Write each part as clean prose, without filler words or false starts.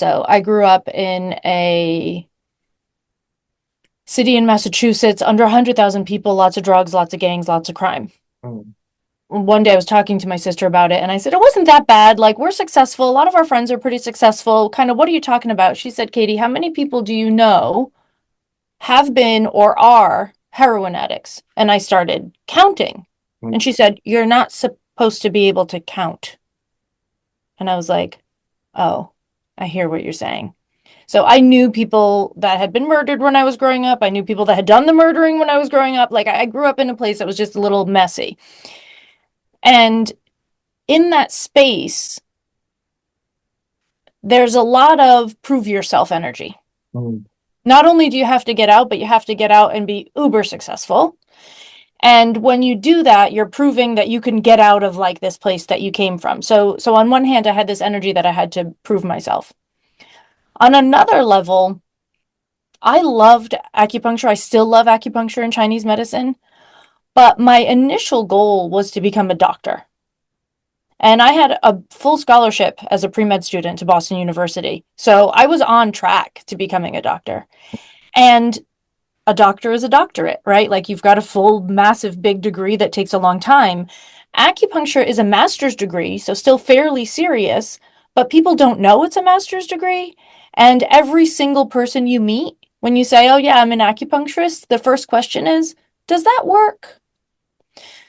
So I grew up in a city in Massachusetts, under 100,000 people, lots of drugs, lots of gangs, lots of crime. Mm. One day I was talking to my sister about it and I said, it wasn't that bad. Like, we're successful. A lot of our friends are pretty successful. Kind of, what are you talking about? She said, Katie, how many people do you know have been or are heroin addicts? And I started counting. Mm. And she said, you're not supposed to be able to count. And I was like, oh, I hear what you're saying. So I knew people that had been murdered when I was growing up. I knew people that had done the murdering when I was growing up. Like, I grew up in a place that was just a little messy. And in that space, there's a lot of prove yourself energy. Mm. Not only do you have to get out, but you have to get out and be uber successful. And when you do that, you're proving that you can get out of like this place that you came from. So on one hand, I had this energy that I had to prove myself. On another level, I loved acupuncture. I still love acupuncture and Chinese medicine, but my initial goal was to become a doctor. And I had a full scholarship as a pre-med student to Boston University. So I was on track to becoming a doctor. And a doctor is a doctorate, right? Like, you've got a full, massive, big degree that takes a long time. Acupuncture is a master's degree, so still fairly serious, but people don't know it's a master's degree. And every single person you meet, when you say, oh yeah, I'm an acupuncturist, the first question is, does that work?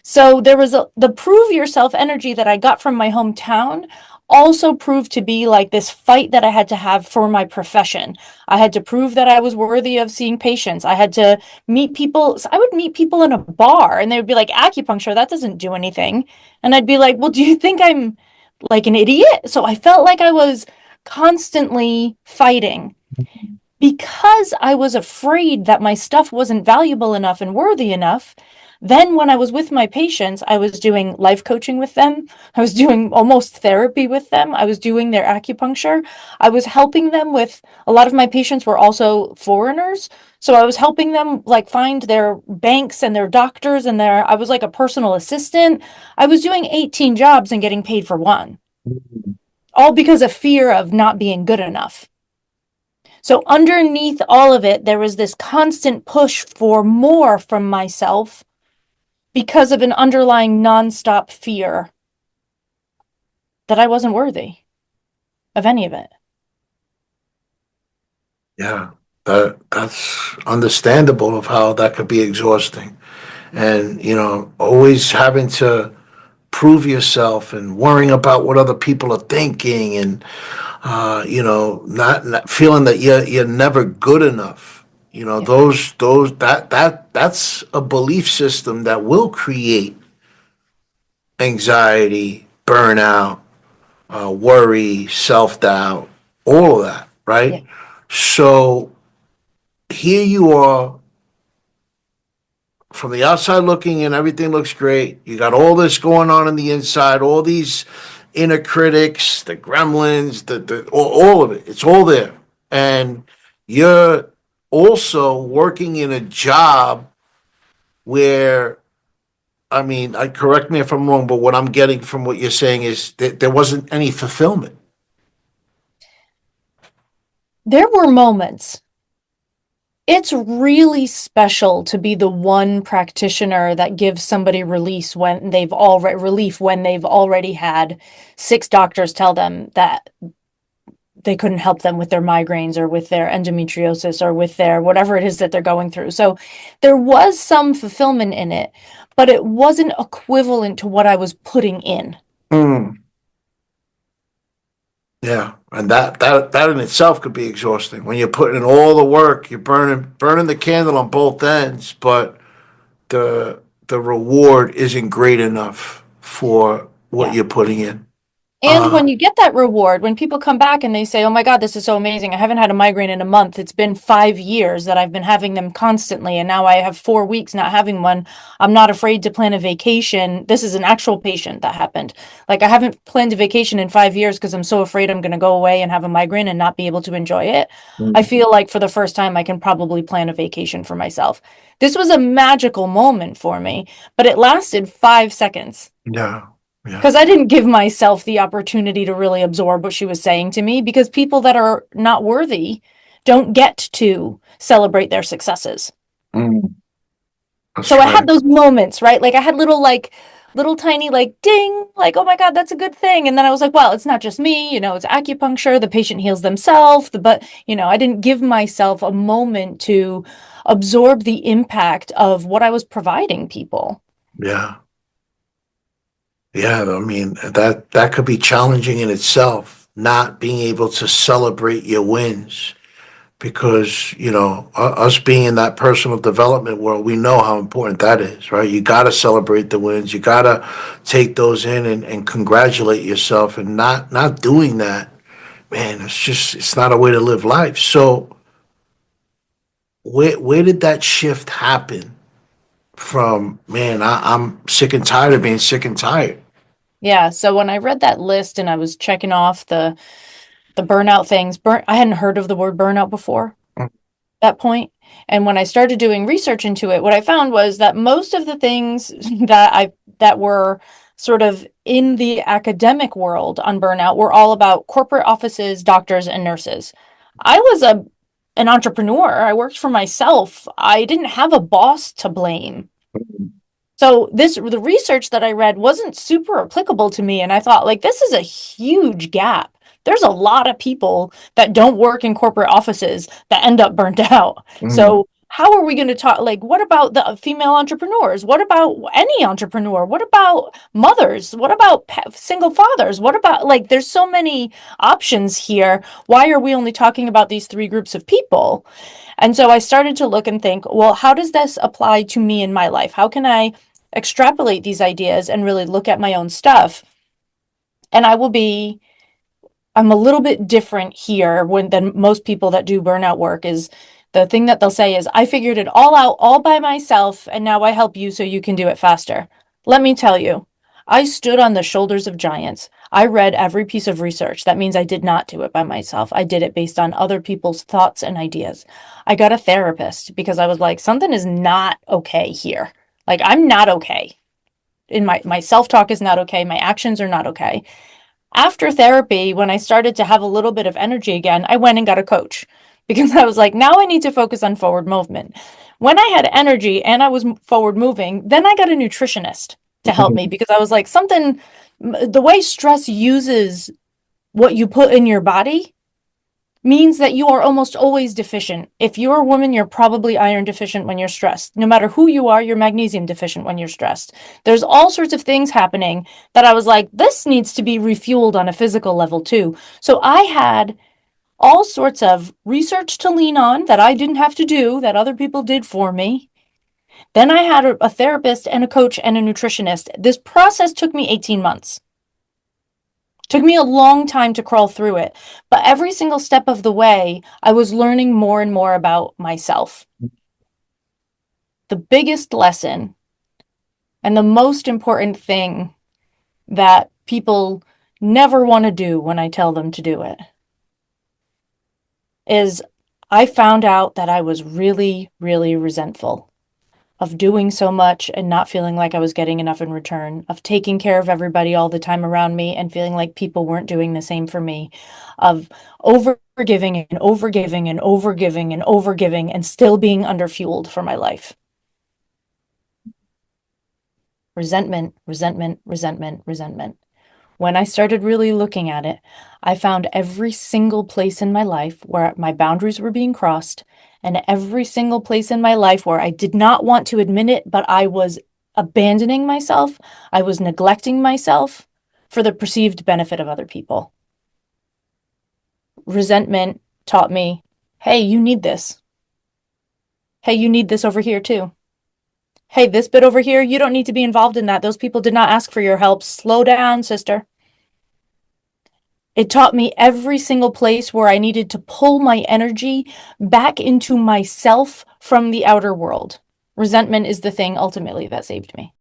So there was the prove yourself energy that I got from my hometown also proved to be like this fight that I had to have for my profession. I had to prove that I was worthy of seeing patients. I had to meet people. So I would meet people in a bar and they would be like, acupuncture, that doesn't do anything. And I'd be like, well, do you think I'm like an idiot? So I felt like I was constantly fighting because I was afraid that my stuff wasn't valuable enough and worthy enough. Then when I was with my patients, I was doing life coaching with them. I was doing almost therapy with them. I was doing their acupuncture. I was helping them with, a lot of my patients were also foreigners. So I was helping them like find their banks and their doctors and I was like a personal assistant. I was doing 18 jobs and getting paid for one, Mm. all because of fear of not being good enough. So underneath all of it, there was this constant push for more from myself because of an underlying nonstop fear that I wasn't worthy of any of it. Yeah, that's understandable of how that could be exhausting. And, always having to prove yourself and worrying about what other people are thinking and, not feeling that you're never good enough. Yeah. That's a belief system that will create anxiety, burnout, worry, self doubt, all of that, Yeah. right? So here you are from the outside looking in, everything looks great. You got all this going on the inside, all these inner critics, the gremlins, all of it. It's all there. And you're also working in a job where, I mean, I correct me if I'm wrong, but what I'm getting from what you're saying is that there wasn't any fulfillment. There were moments. It's really special to be the one practitioner that gives somebody relief when they've already had six doctors tell them that they couldn't help them with their migraines or with their endometriosis or with their whatever it is that they're going through. So there was some fulfillment in it, but it wasn't equivalent to what I was putting in. Mm. Yeah, and that in itself could be exhausting when you're putting in all the work, you're burning the candle on both ends, but the reward isn't great enough for what Yeah. you're putting in. And Uh, when you get that reward, when people come back and they say, oh my God, this is so amazing. I haven't had a migraine in a month. It's been 5 years that I've been having them constantly. And now I have 4 weeks not having one. I'm not afraid to plan a vacation. This is an actual patient that happened. Like, I haven't planned a vacation in 5 years because I'm so afraid I'm going to go away and have a migraine and not be able to enjoy it. I feel like for the first time, I can probably plan a vacation for myself. This was a magical moment for me, but it lasted 5 seconds. yeah, Yeah. Because I didn't give myself the opportunity to really absorb what she was saying to me, because people that are not worthy don't get to celebrate their successes. Mm, So that's I right. had those moments, right? Like I had little tiny like ding, like, oh my God, that's a good thing. And then I was like, well, it's not just me, it's acupuncture, the patient heals themselves, but I didn't give myself a moment to absorb the impact of what I was providing people. Yeah. Yeah. I mean, that could be challenging in itself, not being able to celebrate your wins because, us being in that personal development world, we know how important that is, right? You got to celebrate the wins. You got to take those in and congratulate yourself, and not doing that, man, it's not a way to live life. So where did that shift happen from, man, I'm sick and tired of being sick and tired? Yeah. So when I read that list and I was checking off the burnout things, I hadn't heard of the word burnout before that point. And when I started doing research into it, what I found was that most of the things that were sort of in the academic world on burnout were all about corporate offices, doctors, and nurses. I was an entrepreneur. I worked for myself. I didn't have a boss to blame. So the research that I read wasn't super applicable to me. And I thought, like, this is a huge gap. There's a lot of people that don't work in corporate offices that end up burnt out. Mm, So how are we going to talk? Like, what about the female entrepreneurs? What about any entrepreneur? What about mothers? What about single fathers? What about, like, there's so many options here. Why are we only talking about these three groups of people? And so I started to look and think, well, how does this apply to me in my life? How can I extrapolate these ideas and really look at my own stuff? And I'm a little bit different here than most people that do burnout work. Is the thing that they'll say is, I figured it all out all by myself, and now I help you so you can do it faster. Let me tell you, I stood on the shoulders of giants. I read every piece of research. That means I did not do it by myself. I did it based on other people's thoughts and ideas. I got a therapist because I was like, something is not okay here. Like, I'm not okay. In my self-talk is not okay. My actions are not okay. After therapy, when I started to have a little bit of energy again, I went and got a coach because I was like, now I need to focus on forward movement. When I had energy and I was forward moving, then I got a nutritionist to help me because I was like, the way stress uses what you put in your body means that you are almost always deficient. If you're a woman, you're probably iron deficient when you're stressed. No matter who you are, you're magnesium deficient when you're stressed. There's all sorts of things happening that I was like, this needs to be refueled on a physical level too. So I had all sorts of research to lean on that I didn't have to do, that other people did for me. Then I had a therapist and a coach and a nutritionist. This process took me 18 months. Took me a long time to crawl through it, but every single step of the way, I was learning more and more about myself. The biggest lesson and the most important thing that people never want to do when I tell them to do it is, I found out that I was really, really resentful of doing so much and not feeling like I was getting enough in return, of taking care of everybody all the time around me and feeling like people weren't doing the same for me, of overgiving and overgiving and overgiving and overgiving and still being underfueled for my life. Resentment, resentment, resentment, resentment. When I started really looking at it, I found every single place in my life where my boundaries were being crossed, and every single place in my life where I did not want to admit it, but I was abandoning myself, I was neglecting myself for the perceived benefit of other people. Resentment taught me, hey, you need this. Hey, you need this over here too. Hey, this bit over here, you don't need to be involved in that. Those people did not ask for your help. Slow down, sister. It taught me every single place where I needed to pull my energy back into myself from the outer world. Resentment is the thing ultimately that saved me.